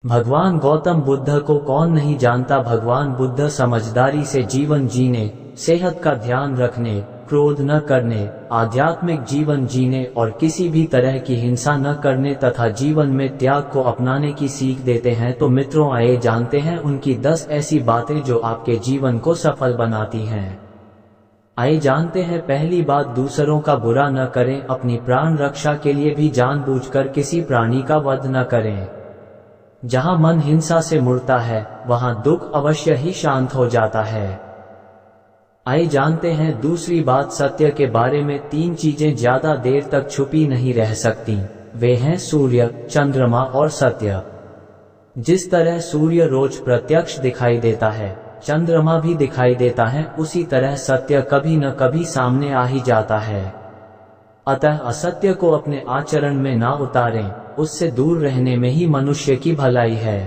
भगवान गौतम बुद्ध को कौन नहीं जानता। भगवान बुद्ध समझदारी से जीवन जीने, सेहत का ध्यान रखने, क्रोध न करने, आध्यात्मिक जीवन जीने और किसी भी तरह की हिंसा न करने तथा जीवन में त्याग को अपनाने की सीख देते हैं। तो मित्रों, आइए जानते हैं उनकी 10 ऐसी बातें जो आपके जीवन को सफल बनाती हैं। आइए जानते हैं पहली बात, दूसरों का बुरा न करें। अपनी प्राण रक्षा के लिए भी जानबूझकर किसी प्राणी का वध न करें। जहां मन हिंसा से मुड़ता है, वहां दुख अवश्य ही शांत हो जाता है। आइए जानते हैं दूसरी बात, सत्य के बारे में 3 चीजें ज्यादा देर तक छुपी नहीं रह सकती। वे हैं सूर्य, चंद्रमा और सत्य। जिस तरह सूर्य रोज प्रत्यक्ष दिखाई देता है, चंद्रमा भी दिखाई देता है, उसी तरह सत्य कभी न कभी सामने आ ही जाता है। अतः असत्य को अपने आचरण में ना उतारें, उससे दूर रहने में ही मनुष्य की भलाई है।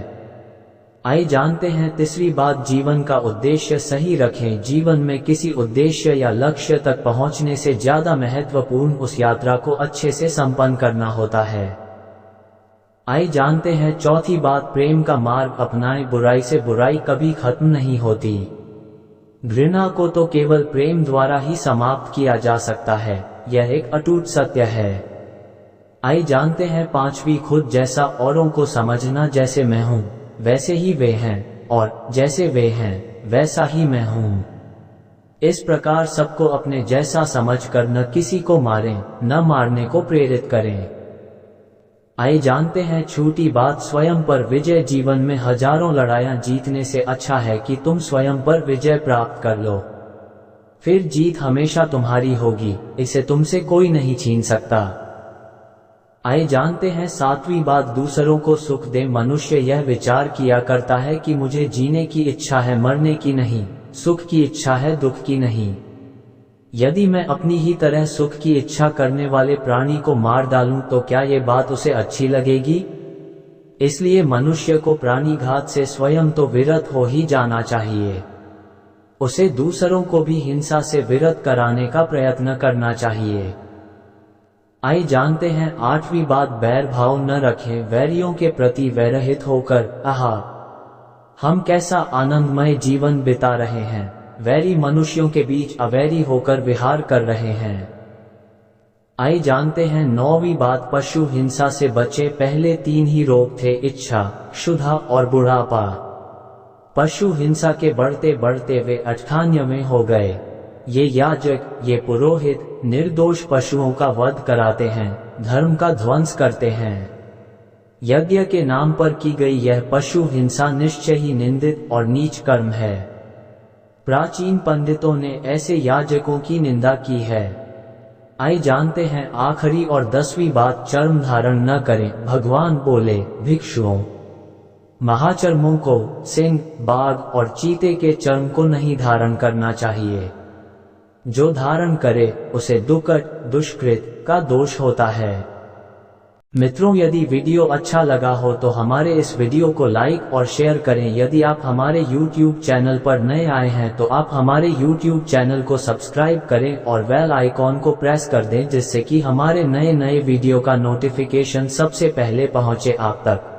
आइए जानते हैं तीसरी बात, जीवन का उद्देश्य सही रखें। जीवन में किसी उद्देश्य या लक्ष्य तक पहुंचने से ज्यादा महत्वपूर्ण उस यात्रा को अच्छे से संपन्न करना होता है। आइए जानते हैं चौथी बात, प्रेम का मार्ग अपनाएं। बुराई से बुराई कभी खत्म नहीं होती। घृणा को तो केवल प्रेम द्वारा ही समाप्त किया जा सकता है, यह एक अटूट सत्य है। आइए जानते हैं पांचवी, खुद जैसा औरों को समझना। जैसे मैं हूँ वैसे ही वे हैं, और जैसे वे हैं वैसा ही मैं हूँ। इस प्रकार सबको अपने जैसा समझकर न किसी को मारें, न मारने को प्रेरित करें। आइए जानते हैं छठी बात, स्वयं पर विजय। जीवन में हजारों लड़ाइयां जीतने से अच्छा है कि तुम स्वयं पर विजय प्राप्त कर लो। फिर जीत हमेशा तुम्हारी होगी, इसे तुमसे कोई नहीं छीन सकता। आइए जानते हैं सातवीं बात, दूसरों को सुख दे। मनुष्य यह विचार किया करता है कि मुझे जीने की इच्छा है, मरने की नहीं। सुख की इच्छा है, दुख की नहीं। यदि मैं अपनी ही तरह सुख की इच्छा करने वाले प्राणी को मार डालूं तो क्या ये बात उसे अच्छी लगेगी? इसलिए मनुष्य को प्राणीघात से स्वयं तो विरत हो ही जाना चाहिए। उसे दूसरों को भी हिंसा से विरत कराने का प्रयत्न करना चाहिए। आइए जानते हैं आठवीं बात, बैर भाव न रखें। वैरियों के प्रति वैरहित होकर हम कैसा आनंदमय जीवन बिता रहे हैं, वैरी मनुष्यों के बीच अवैरी होकर विहार कर रहे हैं। आइए जानते हैं नौवीं बात, पशु हिंसा से बचे। पहले 3 ही रोग थे, इच्छा, क्षुधा और बुढ़ापा। पशु हिंसा के बढ़ते बढ़ते वे 98वें हो गए। ये याजक, ये पुरोहित निर्दोष पशुओं का वध कराते हैं, धर्म का ध्वंस करते हैं। यज्ञ के नाम पर की गई यह पशु हिंसा निश्चय ही निंदित और नीच कर्म है। प्राचीन पंडितों ने ऐसे याजकों की निंदा की है। आइए जानते हैं आखिरी और 10वीं बात, चर्म धारण न करें। भगवान बोले, भिक्षुओं, महाचर्मों को, सिंह, बाघ और चीते के चर्म को नहीं धारण करना चाहिए। जो धारण करे उसे दुकट, दुष्कृत का दोष होता है। मित्रों, यदि वीडियो अच्छा लगा हो तो हमारे इस वीडियो को लाइक और शेयर करें। यदि आप हमारे YouTube चैनल पर नए आए हैं तो आप हमारे YouTube चैनल को सब्सक्राइब करें और बेल आइकॉन को प्रेस कर दें, जिससे कि हमारे नए वीडियो का नोटिफिकेशन सबसे पहले पहुंचे आप तक।